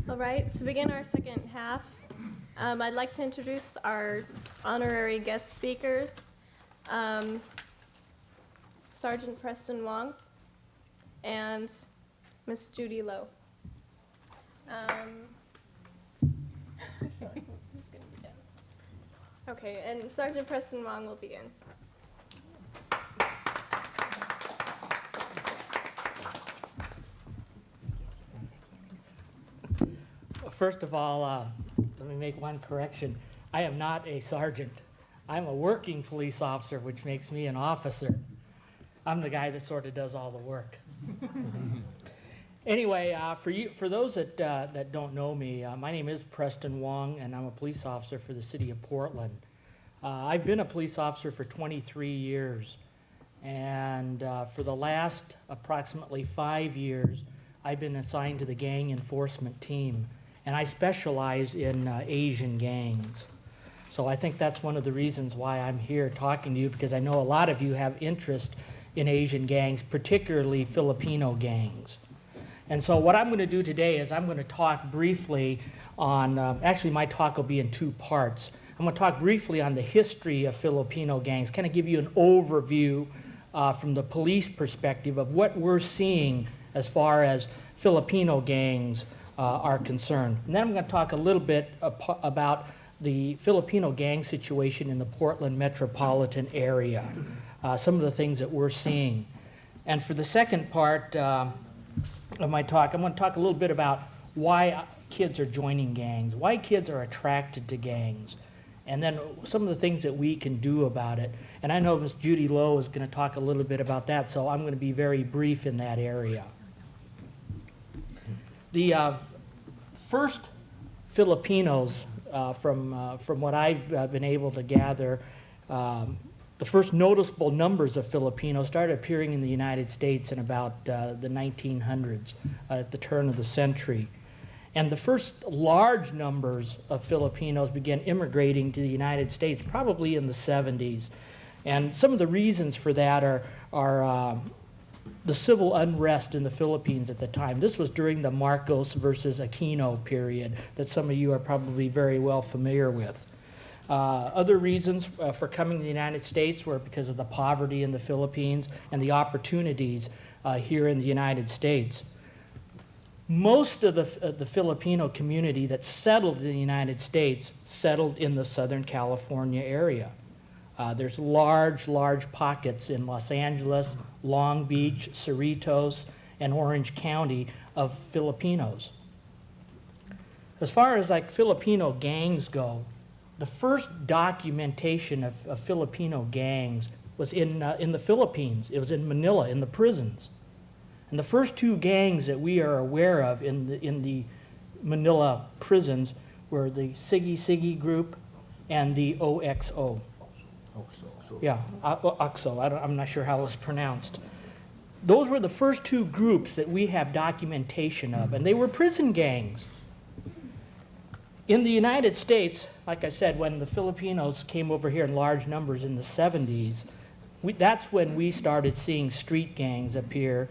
All right, to begin our second half, I'd like to introduce our honorary guest speakers, Sergeant Preston Wong and Miss Judy Lowe. Sorry, who's going to begin? Okay, and Sergeant Preston Wong will begin. First of all, let me make one correction. I am not a sergeant. I'm a working police officer, which makes me an officer. I'm the guy that sort of does all the work. Anyway, for those that don't know me, my name is Preston Wong, and I'm a police officer for the city of Portland. I've been a police officer for 23 years, and for the last approximately 5 years, I've been assigned to the gang enforcement team. And I specialize in Asian gangs. So I think that's one of the reasons why I'm here talking to you, because I know a lot of you have interest in Asian gangs, particularly Filipino gangs. And so what I'm going to do today is I'm going to talk briefly on, actually my talk will be in two parts. I'm going to talk briefly on the history of Filipino gangs, kind of give you an overview from the police perspective of what we're seeing as far as Filipino gangs are concerned. And then I'm going to talk a little bit about the Filipino gang situation in the Portland metropolitan area, some of the things that we're seeing. And for the second part of my talk, I'm going to talk a little bit about why kids are joining gangs, why kids are attracted to gangs, and then some of the things that we can do about it. And I know Ms. Judy Lowe is going to talk a little bit about that, so I'm going to be very brief in that area. The first Filipinos, from what I've been able to gather, the first noticeable numbers of Filipinos started appearing in the United States in about the 1900s, at the turn of the century. And the first large numbers of Filipinos began immigrating to the United States probably in the 70s. And some of the reasons for that are the civil unrest in the Philippines at the time. This was during the Marcos versus Aquino period that some of you are probably very well familiar with. Other reasons for coming to the United States were because of the poverty in the Philippines and the opportunities here in the United States. Most of the Filipino community that settled in the United States settled in the Southern California area. There's large pockets in Los Angeles, Long Beach, Cerritos, and Orange County of Filipinos. As far as like Filipino gangs go, the first documentation of Filipino gangs was in the Philippines. It was in Manila, in the prisons. And the first two gangs that we are aware of in the Manila prisons were the Sige Sige group and the OXO. Yeah, OXO. I'm not sure how it was pronounced. Those were the first two groups that we have documentation of, and they were prison gangs. In the United States, like I said, when the Filipinos came over here in large numbers in the 70s, that's when we started seeing street gangs appear,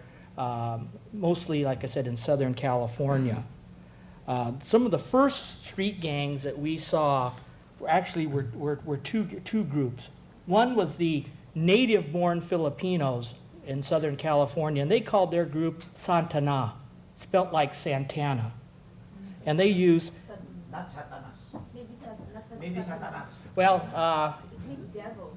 mostly, like I said, in Southern California. Some of the first street gangs that we saw were two groups. One was the native-born Filipinos in Southern California, and they called their group Santana, spelt like Santana. And they used... Not Satanas. Maybe Satanas. Well, It means devil.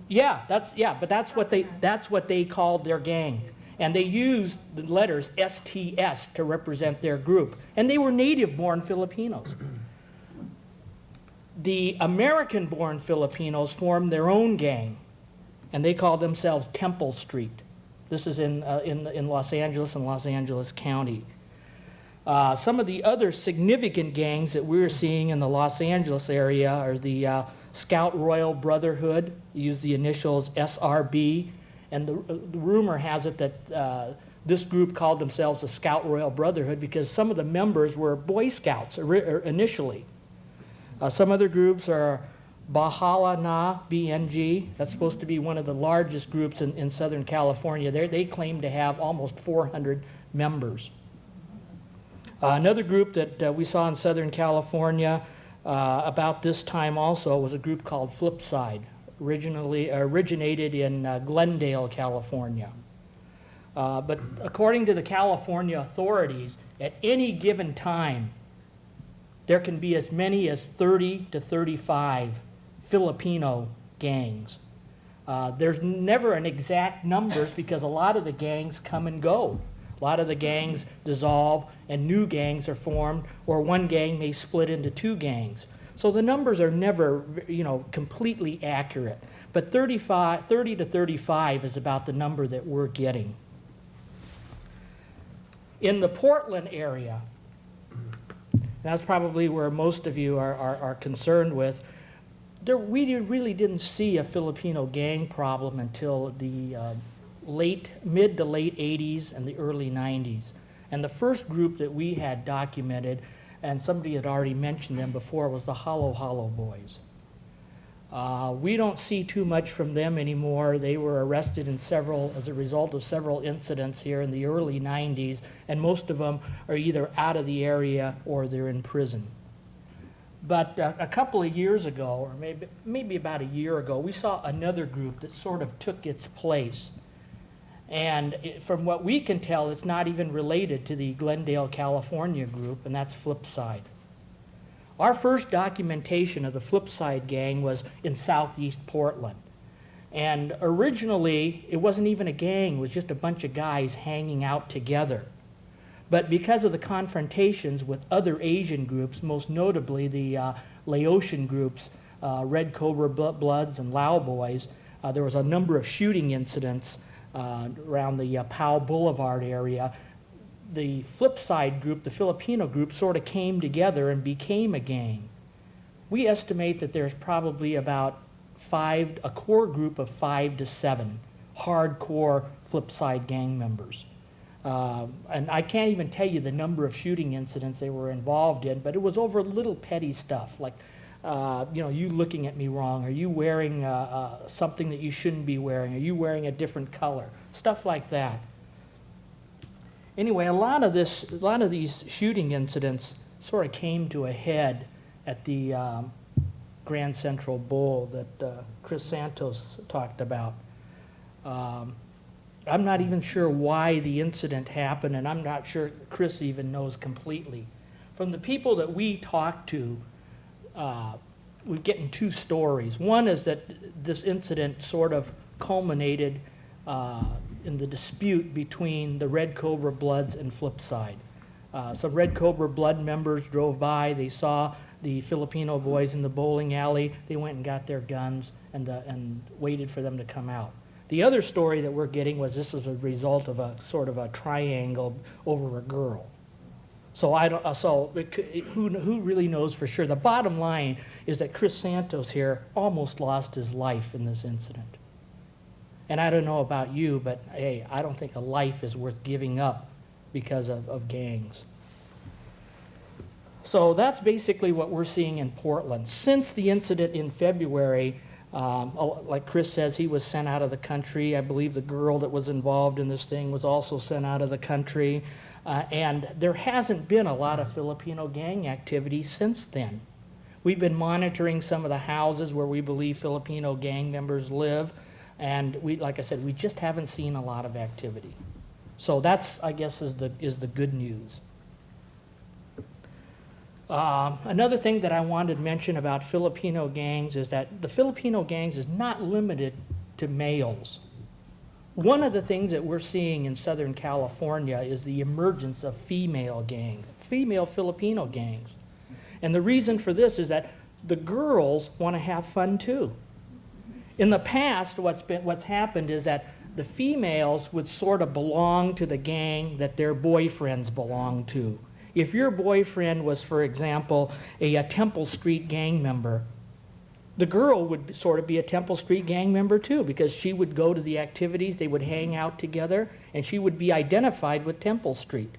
but that's what they called their gang. And they used the letters STS to represent their group. And they were native-born Filipinos. The American-born Filipinos formed their own gang, and they called themselves Temple Street. This is in Los Angeles and Los Angeles County. Some of the other significant gangs that we're seeing in the Los Angeles area are the Scout Royal Brotherhood, use the initials SRB, and the rumor has it that this group called themselves the Scout Royal Brotherhood because some of the members were Boy Scouts initially. Some other groups are Bahala Na, BNG. That's supposed to be one of the largest groups in Southern California. They claim to have almost 400 members. Another group that we saw in Southern California about this time also was a group called Flipside, originated in Glendale, California. But according to the California authorities, at any given time, there can be as many as 30 to 35 Filipino gangs. There's never an exact numbers because a lot of the gangs come and go. A lot of the gangs dissolve and new gangs are formed, or one gang may split into two gangs. So the numbers are never, completely accurate. But 30 to 35 is about the number that we're getting. In the Portland area, that's probably where most of you are concerned with, we really didn't see a Filipino gang problem until the mid to late 80s and the early 90s. And the first group that we had documented, and somebody had already mentioned them before, was the Hollow Hollow Boys. We don't see too much from them anymore. They were arrested as a result of several incidents here in the early 90s, and most of them are either out of the area or they're in prison. But a couple of years ago, or maybe about a year ago, we saw another group that sort of took its place. And from what we can tell, it's not even related to the Glendale, California group, and that's Flipside. Our first documentation of the Flipside gang was in southeast Portland. And originally, it wasn't even a gang, it was just a bunch of guys hanging out together. But because of the confrontations with other Asian groups, most notably the Laotian groups, Red Cobra Bloods and Lao Boys, there was a number of shooting incidents around the Powell Boulevard area. The Flipside group, the Filipino group, sort of came together and became a gang. We estimate that there's probably about a core group of 5 to 7 hardcore Flipside gang members. And I can't even tell you the number of shooting incidents they were involved in, but it was over little petty stuff like, you looking at me wrong, are you wearing something that you shouldn't be wearing, are you wearing a different color, stuff like that. Anyway, a lot of these shooting incidents sort of came to a head at the Grand Central Bowl that Chris Santos talked about. I'm not even sure why the incident happened, and I'm not sure Chris even knows completely. From the people that we talked to, we're getting two stories. One is that this incident sort of culminated in the dispute between the Red Cobra Bloods and Flipside. Some Red Cobra Blood members drove by, they saw the Filipino boys in the bowling alley, they went and got their guns and waited for them to come out. The other story that we're getting was this was a result of a sort of a triangle over a girl. So who really knows for sure? The bottom line is that Chris Santos here almost lost his life in this incident. And I don't know about you, but hey, I don't think a life is worth giving up because of gangs. So that's basically what we're seeing in Portland. Since the incident in February, like Chris says, he was sent out of the country. I believe the girl that was involved in this thing was also sent out of the country. And there hasn't been a lot of Filipino gang activity since then. We've been monitoring some of the houses where we believe Filipino gang members live. And like I said, we just haven't seen a lot of activity. So that's, I guess, is the good news. Another thing that I wanted to mention about Filipino gangs is that the Filipino gangs is not limited to males. One of the things that we're seeing in Southern California is the emergence of female gangs, female Filipino gangs. And the reason for this is that the girls want to have fun too. In the past, what's happened is that the females would sort of belong to the gang that their boyfriends belong to. If your boyfriend was, for example, a Temple Street gang member, the girl would sort of be a Temple Street gang member too, because she would go to the activities, they would hang out together, and she would be identified with Temple Street.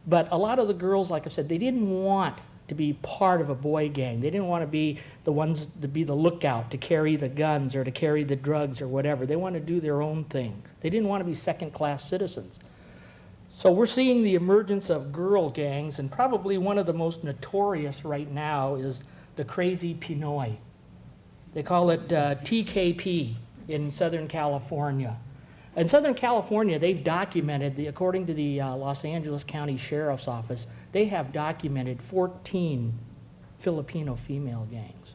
But a lot of the girls, like I said, they didn't want to be part of a boy gang. They didn't want to be the ones to be the lookout, to carry the guns or to carry the drugs or whatever. They wanted to do their own thing. They didn't want to be second-class citizens. So we're seeing the emergence of girl gangs, and probably one of the most notorious right now is the Crazy Pinoy. They call it TKP in Southern California. In Southern California, they've documented, according to the Los Angeles County Sheriff's Office, they have documented 14 Filipino female gangs.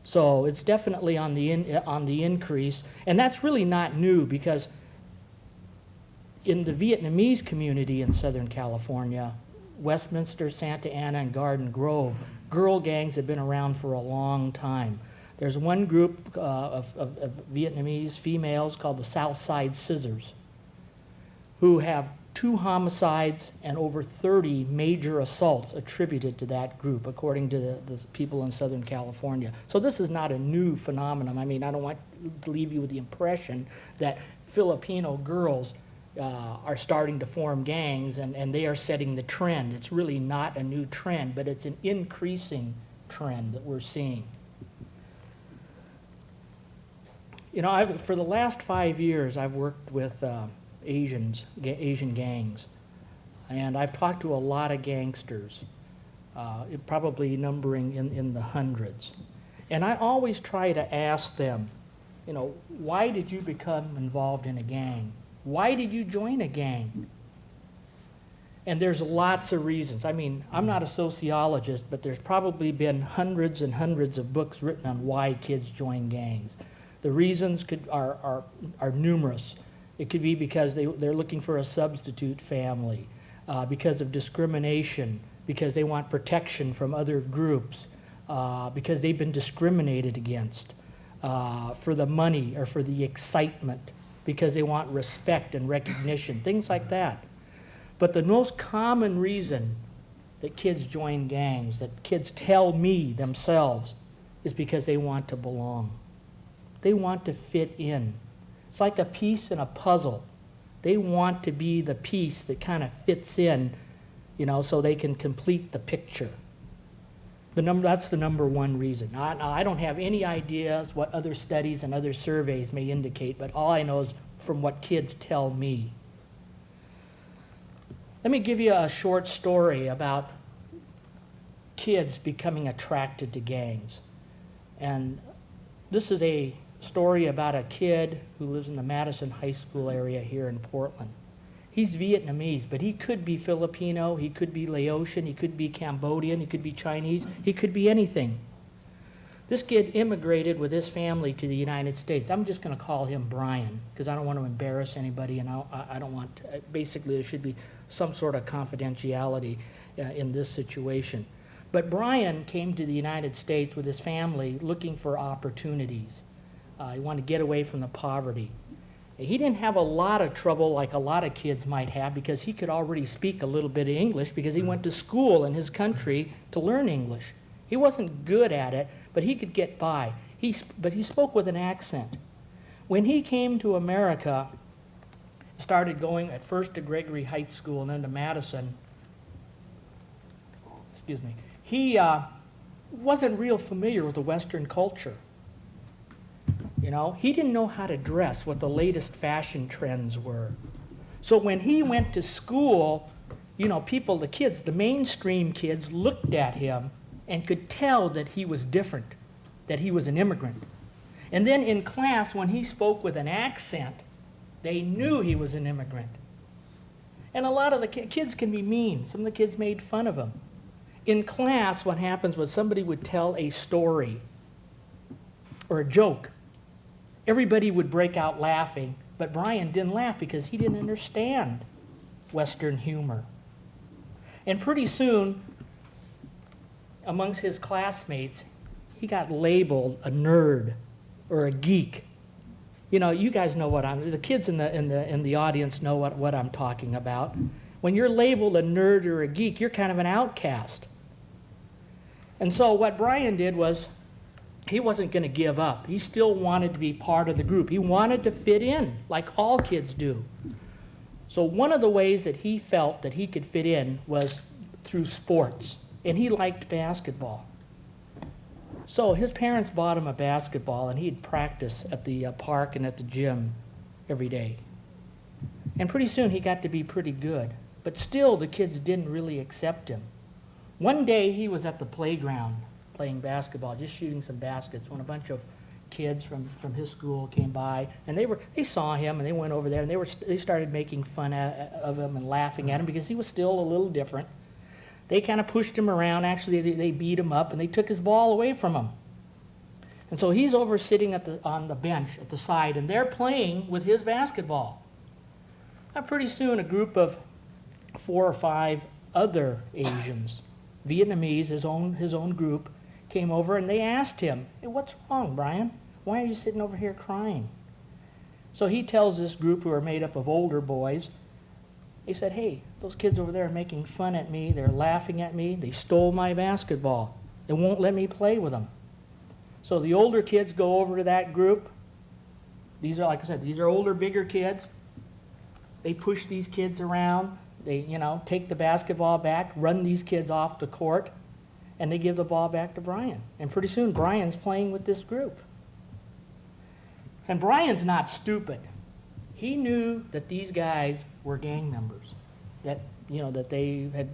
So it's definitely on the increase, and that's really not new, because in the Vietnamese community in Southern California, Westminster, Santa Ana, and Garden Grove, girl gangs have been around for a long time. There's one group of Vietnamese females called the Southside Scissors, who have 2 homicides and over 30 major assaults attributed to that group, according to the people in Southern California. So this is not a new phenomenon. I mean, I don't want to leave you with the impression that Filipino girls are starting to form gangs and they are setting the trend. It's really not a new trend, but it's an increasing trend that we're seeing. You know, for the last 5 years, I've worked with Asian gangs, and I've talked to a lot of gangsters, probably numbering in the hundreds. And I always try to ask them, you know, why did you become involved in a gang? Why did you join a gang? And there's lots of reasons. I mean, I'm not a sociologist, but there's probably been hundreds and hundreds of books written on why kids join gangs. The reasons are numerous. It could be because they're looking for a substitute family, because of discrimination, because they want protection from other groups, because they've been discriminated against, for the money or for the excitement, because they want respect and recognition, things like that. But the most common reason that kids join gangs, that kids tell me themselves, is because they want to belong. They want to fit in. It's like a piece in a puzzle. They want to be the piece that kind of fits in, you know, so they can complete the picture. That's the number one reason. I don't have any ideas what other studies and other surveys may indicate, but all I know is from what kids tell me. Let me give you a short story about kids becoming attracted to gangs. And this is a story about a kid who lives in the Madison High School area here in Portland. He's Vietnamese, but he could be Filipino, he could be Laotian, he could be Cambodian, he could be Chinese, he could be anything. This kid immigrated with his family to the United States. I'm just going to call him Brian, because I don't want to embarrass anybody, and I don't want to, basically there should be some sort of confidentiality in this situation. But Brian came to the United States with his family looking for opportunities. He wanted to get away from the poverty. He didn't have a lot of trouble like a lot of kids might have, because he could already speak a little bit of English because he went to school in his country to learn English. He wasn't good at it, but he could get by. But he spoke with an accent. When he came to America, started going at first to Gregory Heights School and then to Madison, he wasn't real familiar with the Western culture. You know, he didn't know how to dress, what the latest fashion trends were. So when he went to school, you know, people, the kids, the mainstream kids looked at him and could tell that he was different, that he was an immigrant. And then in class, when he spoke with an accent, they knew he was an immigrant. And a lot of the kids can be mean. Some of the kids made fun of him. In class, what happens was somebody would tell a story or a joke. Everybody would break out laughing, but Brian didn't laugh because he didn't understand Western humor. And pretty soon, amongst his classmates, he got labeled a nerd or a geek. You know, you guys know what the kids in the audience know what I'm talking about. When you're labeled a nerd or a geek, you're kind of an outcast. And so what Brian did was, he wasn't going to give up. He still wanted to be part of the group. He wanted to fit in, like all kids do. So one of the ways that he felt that he could fit in was through sports, and he liked basketball. So his parents bought him a basketball, and he'd practice at the park and at the gym every day. And pretty soon he got to be pretty good. But still, the kids didn't really accept him. One day he was at the playground playing basketball, just shooting some baskets, when a bunch of kids from his school came by, and they saw him, and they went over there, and they started making fun of him and laughing at him because he was still a little different. They kind of pushed him around. Actually, they beat him up, and they took his ball away from him. And so he's over sitting on the bench at the side, and they're playing with his basketball. Now, pretty soon, a group of 4 or 5 other Asians, Vietnamese, his own group, came over, and they asked him, "Hey, what's wrong, Brian? Why are you sitting over here crying?" So he tells this group, who are made up of older boys, he said, "Hey, those kids over there are making fun at me. They're laughing at me. They stole my basketball. They won't let me play with them." So the older kids go over to that group. These are, like I said, these are older, bigger kids. They push these kids around. They, take the basketball back, run these kids off the court, and they give the ball back to Brian. And pretty soon, Brian's playing with this group. And Brian's not stupid. He knew that these guys were gang members, that they had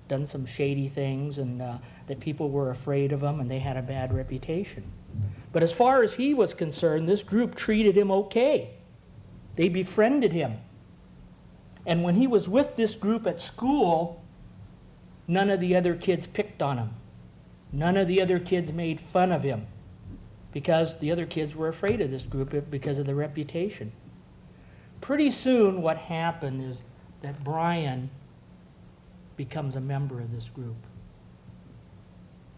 done some shady things, and that people were afraid of them, and they had a bad reputation. But as far as he was concerned, this group treated him okay. They befriended him. And when he was with this group at school, none of the other kids picked on him. None of the other kids made fun of him, because the other kids were afraid of this group because of the reputation. Pretty soon, what happened is that Brian becomes a member of this group.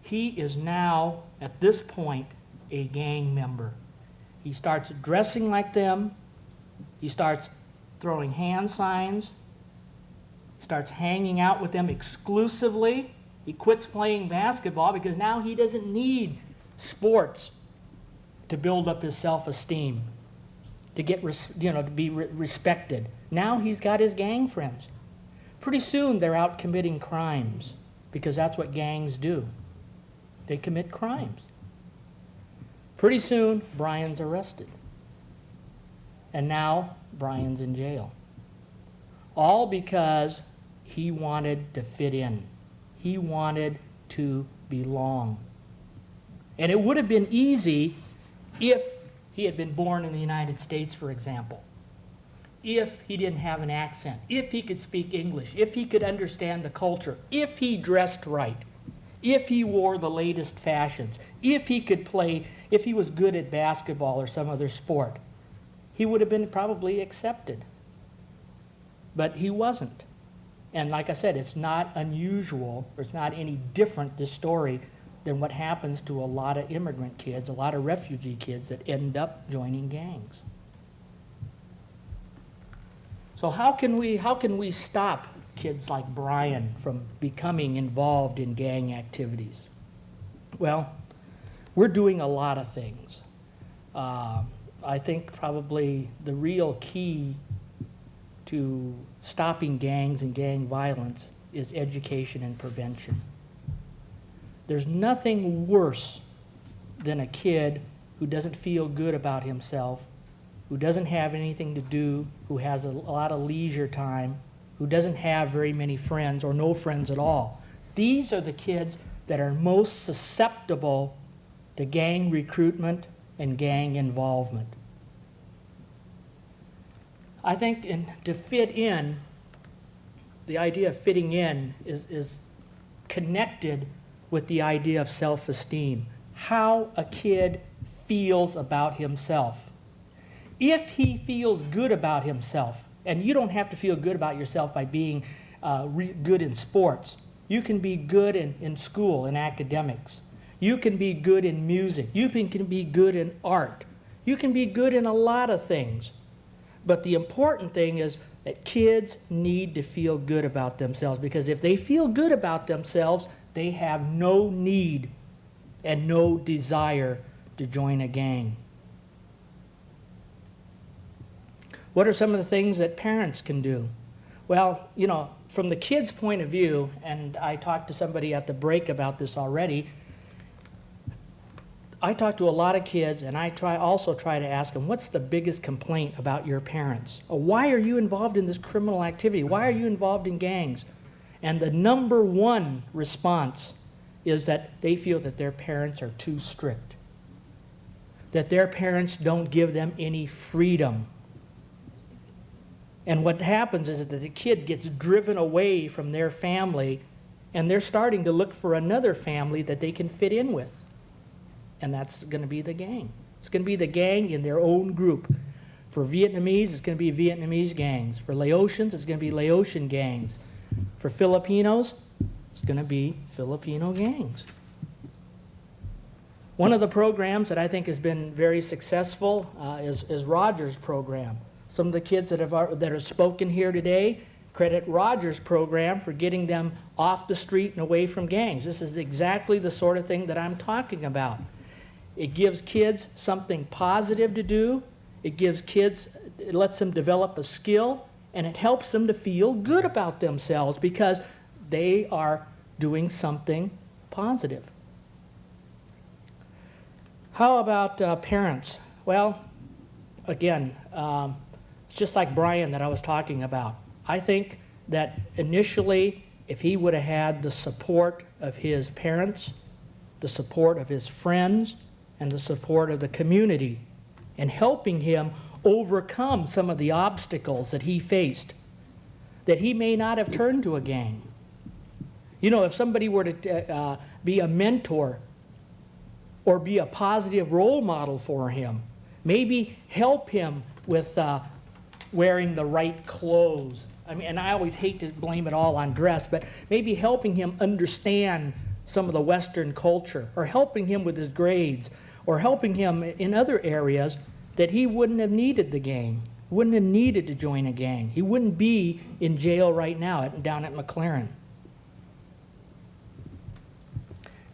He is now, at this point, a gang member. He starts dressing like them. He starts throwing hand signs. He starts hanging out with them exclusively. He quits playing basketball because now he doesn't need sports to build up his self-esteem, to get to be respected. Now he's got his gang friends. Pretty soon they're out committing crimes, because that's what gangs do. They commit crimes. Pretty soon Brian's arrested. And now Brian's in jail. All because he wanted to fit in. He wanted to belong. And it would have been easy if he had been born in the United States, for example. If he didn't have an accent, if he could speak English, if he could understand the culture, if he dressed right, if he wore the latest fashions, if he could play, if he was good at basketball or some other sport, he would have been probably accepted. But he wasn't. And like I said, it's not unusual, or it's not any different, this story, than what happens to a lot of immigrant kids, a lot of refugee kids that end up joining gangs. So how can we stop kids like Brian from becoming involved in gang activities? Well, we're doing a lot of things. I think probably the real key to stopping gangs and gang violence is education and prevention. There's nothing worse than a kid who doesn't feel good about himself, who doesn't have anything to do, who has a lot of leisure time, who doesn't have very many friends or no friends at all. These are the kids that are most susceptible to gang recruitment and gang involvement. I think to fit in, the idea of fitting in is connected with the idea of self-esteem, how a kid feels about himself. If he feels good about himself, and you don't have to feel good about yourself by being good in sports. You can be good in school, in academics. You can be good in music. You can be good in art. You can be good in a lot of things. But the important thing is that kids need to feel good about themselves, because if they feel good about themselves, they have no need and no desire to join a gang. What are some of the things that parents can do? Well, from the kid's point of view, and I talked to somebody at the break about this already, I talk to a lot of kids, and I also try to ask them, what's the biggest complaint about your parents? Or why are you involved in this criminal activity? Why are you involved in gangs? And the number one response is that they feel that their parents are too strict, that their parents don't give them any freedom. And what happens is that the kid gets driven away from their family, and they're starting to look for another family that they can fit in with. And that's going to be the gang. It's going to be the gang in their own group. For Vietnamese, it's going to be Vietnamese gangs. For Laotians, it's going to be Laotian gangs. For Filipinos, it's going to be Filipino gangs. One of the programs that I think has been very successful is Roger's program. Some of the kids that have spoken here today credit Roger's program for getting them off the street and away from gangs. This is exactly the sort of thing that I'm talking about. It gives kids something positive to do. It lets them develop a skill, and it helps them to feel good about themselves because they are doing something positive. How about parents? Well, again, it's just like Brian that I was talking about. I think that initially, if he would have had the support of his parents, the support of his friends, and the support of the community, and helping him overcome some of the obstacles that he faced, that he may not have turned to a gang. You know, if somebody were to be a mentor or be a positive role model for him, maybe help him with wearing the right clothes. I mean, and I always hate to blame it all on dress, but maybe helping him understand some of the Western culture, or helping him with his grades, or helping him in other areas that he wouldn't have needed the gang, wouldn't have needed to join a gang. He wouldn't be in jail right now down at McLaren.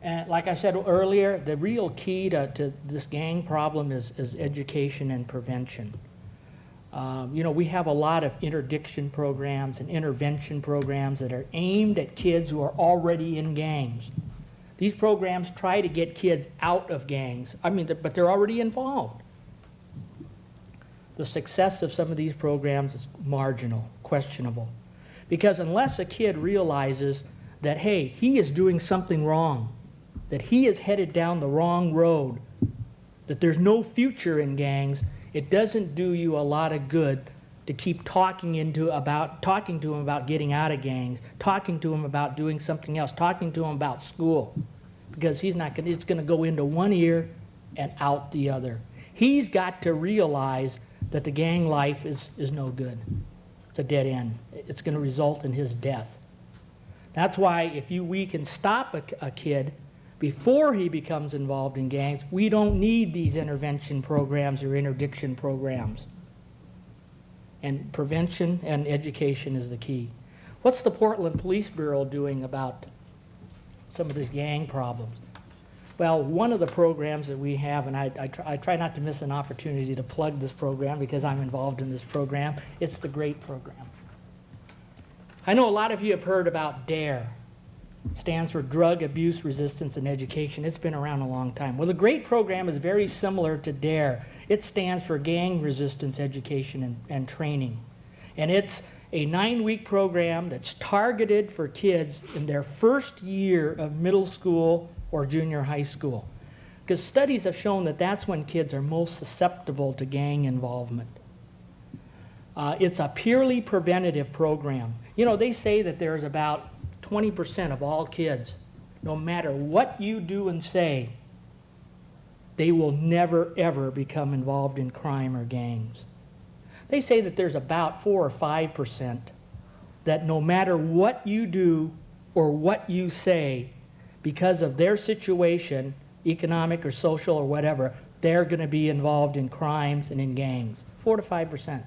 And like I said earlier, the real key to this gang problem is education and prevention. You know, we have a lot of interdiction programs and intervention programs that are aimed at kids who are already in gangs. These programs try to get kids out of gangs, but they're already involved. The success of some of these programs is marginal, questionable. Because unless a kid realizes that, hey, he is doing something wrong, that he is headed down the wrong road, that there's no future in gangs, it doesn't do you a lot of good to keep talking to him about getting out of gangs, talking to him about doing something else, talking to him about school, because it's going to go into one ear and out the other. He's got to realize that the gang life is no good. It's a dead end. It's going to result in his death. That's why if we can stop a kid before he becomes involved in gangs, we don't need these intervention programs or interdiction programs. And prevention and education is the key. What's the Portland Police Bureau doing about some of these gang problems? Well, one of the programs that we have, and I try not to miss an opportunity to plug this program because I'm involved in this program, it's the GREAT program. I know a lot of you have heard about DARE. Stands for Drug Abuse Resistance and Education. It's been around a long time. Well, the GREAT program is very similar to DARE. It stands for Gang Resistance Education and Training. And it's a 9-week program that's targeted for kids in their first year of middle school or junior high school. Because studies have shown that that's when kids are most susceptible to gang involvement. It's a purely preventative program. You know, they say that there's about 20% of all kids, no matter what you do and say, they will never, ever become involved in crime or gangs. They say that there's about 4 or 5% that no matter what you do or what you say, because of their situation, economic or social or whatever, they're going to be involved in crimes and in gangs. 4 to 5%.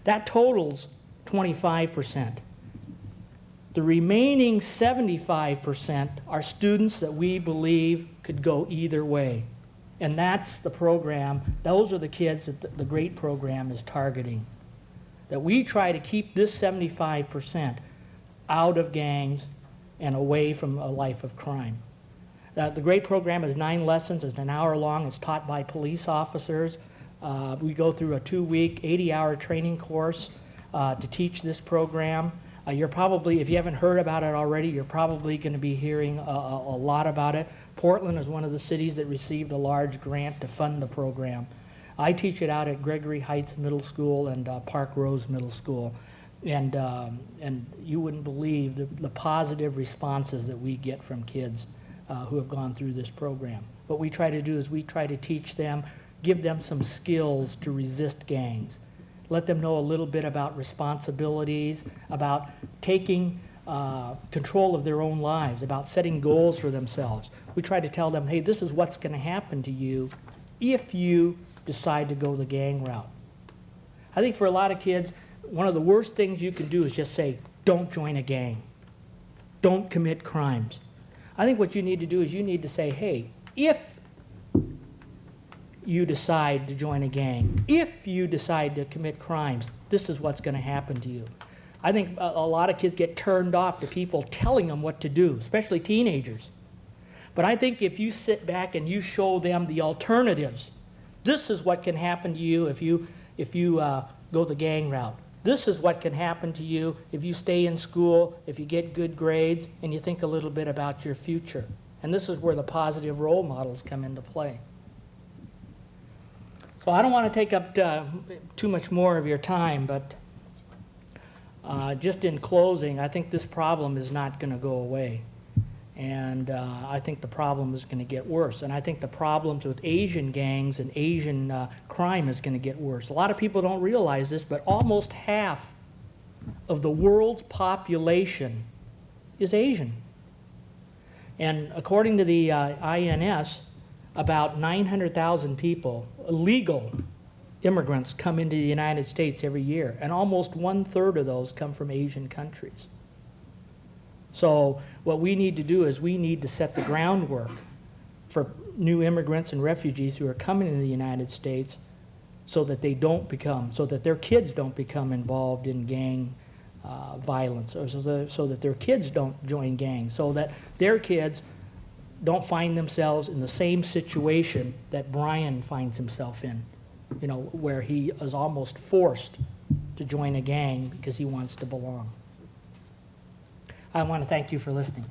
That totals 25%. The remaining 75% are students that we believe could go either way. And that's the program, those are the kids that the GREAT program is targeting. That we try to keep this 75% out of gangs and away from a life of crime. The grade program is 9 lessons. It's an hour long. It's taught by police officers. We go through a 2-week, 80-hour training course to teach this program. You're probably, if you haven't heard about it already, you're probably going to be hearing a lot about it. Portland is one of the cities that received a large grant to fund the program. I teach it out at Gregory Heights Middle School and Park Rose Middle School. And you wouldn't believe the positive responses that we get from kids who have gone through this program. What we try to do is we try to teach them, give them some skills to resist gangs. Let them know a little bit about responsibilities, about taking control of their own lives, about setting goals for themselves. We try to tell them, hey, this is what's going to happen to you if you decide to go the gang route. I think for a lot of kids, one of the worst things you can do is just say, don't join a gang. Don't commit crimes. I think what you need to do is you need to say, hey, if you decide to join a gang, if you decide to commit crimes, this is what's going to happen to you. I think a lot of kids get turned off to people telling them what to do, especially teenagers. But I think if you sit back and you show them the alternatives, this is what can happen to you if you go the gang route. This is what can happen to you if you stay in school, if you get good grades, and you think a little bit about your future. And this is where the positive role models come into play. So I don't want to take up too much more of your time, but just in closing, I think this problem is not going to go away. And I think the problem is going to get worse. And I think the problems with Asian gangs and Asian crime is going to get worse. A lot of people don't realize this, but almost half of the world's population is Asian. And according to the INS, about 900,000 people, illegal immigrants, come into the United States every year. And almost 1/3 of those come from Asian countries. So what we need to do is we need to set the groundwork for new immigrants and refugees who are coming into the United States so that they don't become, so that their kids don't become involved in gang violence, or so that their kids don't join gangs, so that their kids don't find themselves in the same situation that Brian finds himself in, you know, where he is almost forced to join a gang because he wants to belong. I want to thank you for listening.